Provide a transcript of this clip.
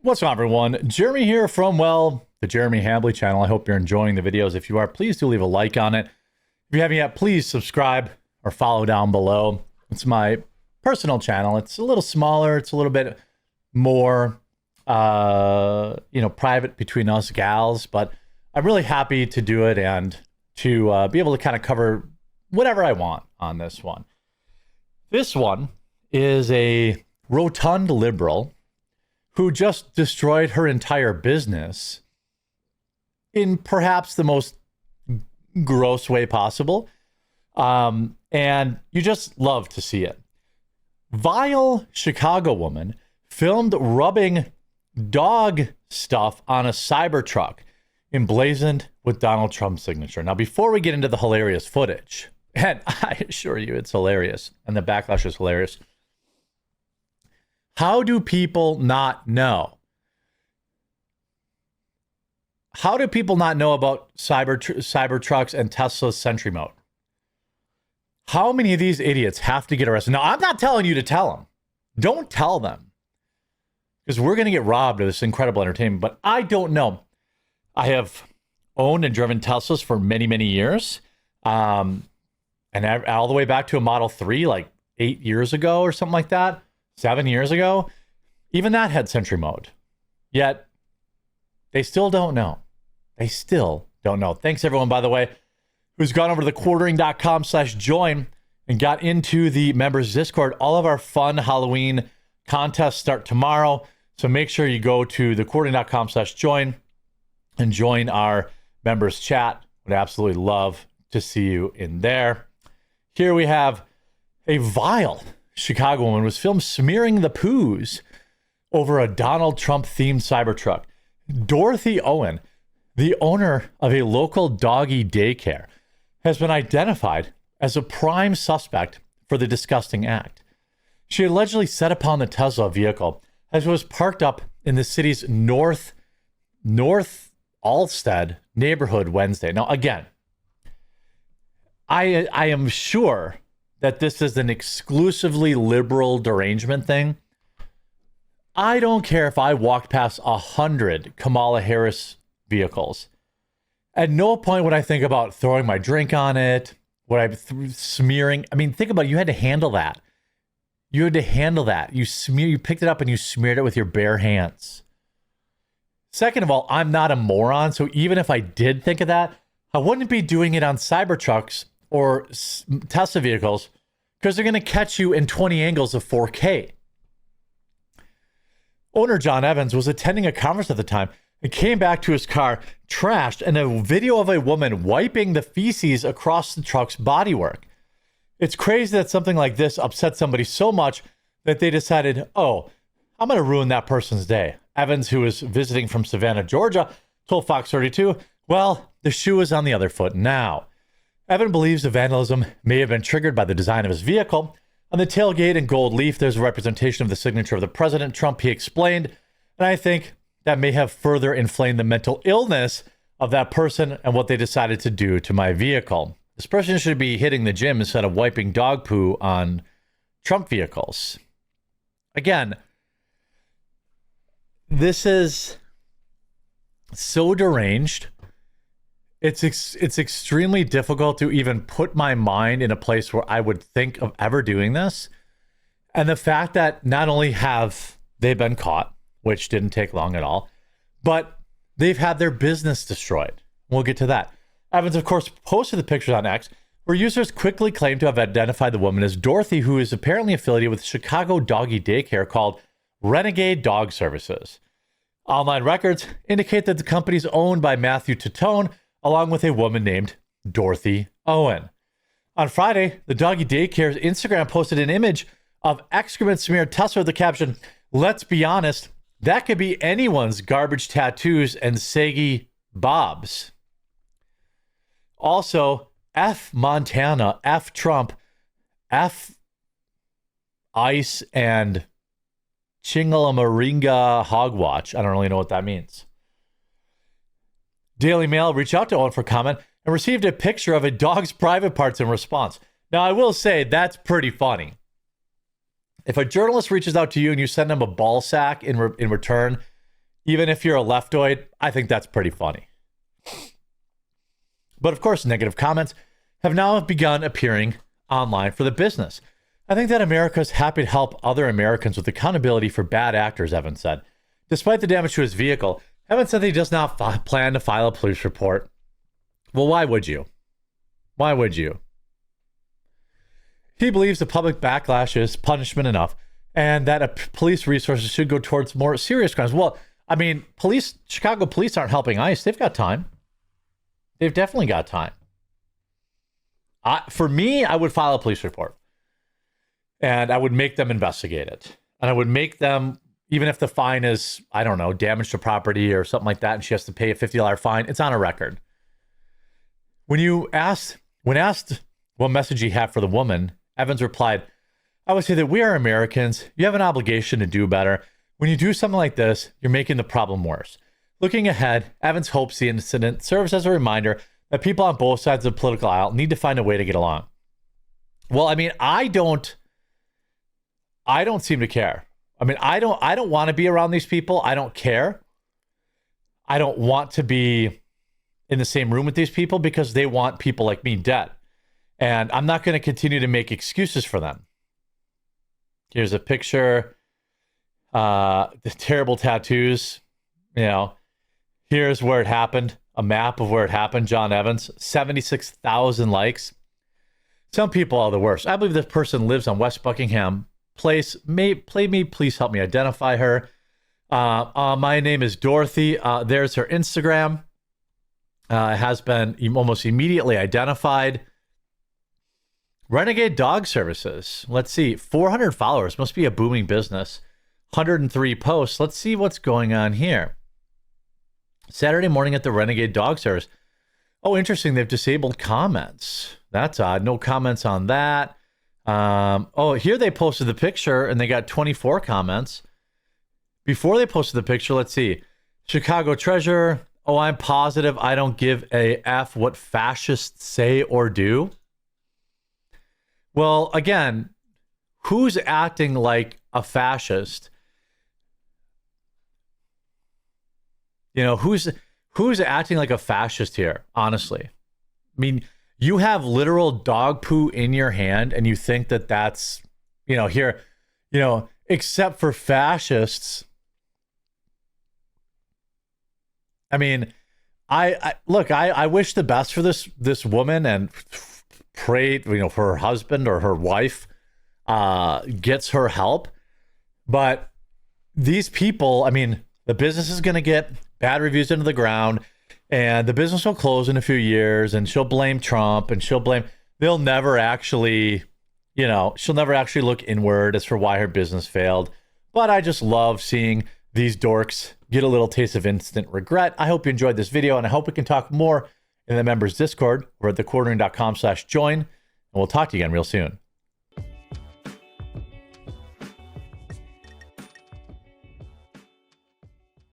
What's up, everyone? Jeremy here from, well, the Jeremy Hambley channel. I hope you're enjoying the videos. If you are, please do leave a like on it. If you haven't yet, please subscribe or follow down below. It's my personal channel. It's a little smaller. It's a little bit more, private between us gals, but I'm really happy to do it and to be able to kind of cover whatever I want on this one. This one is a rotund liberal who just destroyed her entire business in perhaps the most gross way possible. And you just love to see it. Vile Chicago woman filmed rubbing dog stuff on a CyberTruck emblazoned with Donald Trump's signature. Now, before we get into the hilarious footage, and I assure you it's hilarious, and the backlash is hilarious, how do people not know? How do people not know about Cybertrucks and Tesla's Sentry mode? How many of these idiots have to get arrested? Now, I'm not telling you to tell them. Don't tell them. Because we're going to get robbed of this incredible entertainment. But I don't know. I have owned and driven Teslas for many, many years. And all the way back to a Model 3, like 8 years ago or something like that. 7 years ago, even that had Sentry mode. Yet, they still don't know. They still don't know. Thanks, everyone, by the way, who's gone over to the quartering.com/join and got into the members Discord. All of our fun Halloween contests start tomorrow. So make sure you go to the quartering.com/join and join our members chat. Would absolutely love to see you in there. Here we have a vile Chicago woman was filmed smearing the poos over a Donald Trump themed Cybertruck. Dorothy Owen, the owner of a local doggy daycare, has been identified as a prime suspect for the disgusting act. She allegedly set upon the Tesla vehicle as it was parked up in the city's North Alstead neighborhood Wednesday. Now, again, I am sure that this is an exclusively liberal derangement thing. I don't care if I walked past 100 Kamala Harris vehicles. At no point would I think about throwing my drink on it, smearing. I mean, think about it. You had to handle that. You had to handle that. You picked it up and you smeared it with your bare hands. Second of all, I'm not a moron, so even if I did think of that, I wouldn't be doing it on Cybertrucks or Tesla vehicles, because they're going to catch you in 20 angles of 4K. Owner John Evans was attending a conference at the time and came back to his car trashed and a video of a woman wiping the feces across the truck's bodywork. It's crazy that something like this upset somebody so much that they decided, oh, I'm going to ruin that person's day. Evans, who was visiting from Savannah, Georgia, told Fox 32, well, the shoe is on the other foot now. Evan believes the vandalism may have been triggered by the design of his vehicle. On the tailgate in gold leaf, there's a representation of the signature of the president, Trump, he explained. And I think that may have further inflamed the mental illness of that person and what they decided to do to my vehicle. This person should be hitting the gym instead of wiping dog poo on Trump vehicles. Again, this is so deranged. It's extremely difficult to even put my mind in a place where I would think of ever doing this. And the fact that not only have they been caught, which didn't take long at all, but they've had their business destroyed. We'll get to that. Evans, of course, posted the pictures on X, where users quickly claimed to have identified the woman as Dorothy, who is apparently affiliated with Chicago doggy daycare called Renegade Dog Services. Online records indicate that the company is owned by Matthew Titone, along with a woman named Dorothy Owen. On Friday, the doggy daycare's Instagram posted an image of excrement smeared Tesla with the caption, let's be honest, that could be anyone's garbage tattoos and Saggy bobs. Also, F Montana, F Trump, F Ice, and Chingalamaringa Hogwatch. I don't really know what that means. Daily Mail reached out to Owen for comment and received a picture of a dog's private parts in response. Now, I will say that's pretty funny. If a journalist reaches out to you and you send them a ball sack in return, even if you're a leftoid, I think that's pretty funny. But of course, negative comments have now begun appearing online for the business. I think that America is happy to help other Americans with accountability for bad actors, Evans said. Despite the damage to his vehicle, Evans said that he does not plan to file a police report. Well, why would you? Why would you? He believes the public backlash is punishment enough and that police resources should go towards more serious crimes. Well, I mean, Chicago police aren't helping ICE. They've got time. They've definitely got time. For me, I would file a police report. And I would make them investigate it. And I would make them, even if the fine is, I don't know, damage to property or something like that, and she has to pay a $50 fine, it's on a record. When asked what message he had for the woman, Evans replied, I would say that we are Americans. You have an obligation to do better. When you do something like this, you're making the problem worse. Looking ahead, Evans hopes the incident serves as a reminder that people on both sides of the political aisle need to find a way to get along. Well, I mean, I don't seem to care. I mean, I don't want to be around these people. I don't care. I don't want to be in the same room with these people because they want people like me dead. And I'm not going to continue to make excuses for them. Here's a picture. The terrible tattoos. You know, here's where it happened. A map of where it happened. John Evans, 76,000 likes. Some people are the worst. I believe this person lives on West Buckingham Place. Please help me identify her. My name is Dorothy. There's her Instagram. Has been almost immediately identified. Renegade Dog Services. Let's see. 400 followers. Must be a booming business. 103 posts. Let's see what's going on here. Saturday morning at the Renegade Dog Service. Oh, interesting. They've disabled comments. That's odd. No comments on that. Oh, here they posted the picture and they got 24 comments. Before they posted the picture, let's see. Chicago Treasure. Oh, I'm positive I don't give a F what fascists say or do. Well, again, who's acting like a fascist? You know, who's acting like a fascist here, honestly? I mean, you have literal dog poo in your hand and you think that that's, you know, here, you know, except for fascists. I mean, I wish the best for this woman and pray, you know, for her husband or her wife gets her help. But these people, I mean, the business is going to get bad reviews into the ground and the business will close in a few years and she'll blame Trump and they'll never actually, you know, she'll never actually look inward as for why her business failed. But I just love seeing these dorks get a little taste of instant regret. I hope you enjoyed this video and I hope we can talk more in the members Discord or at thequartering.com/join. And we'll talk to you again real soon.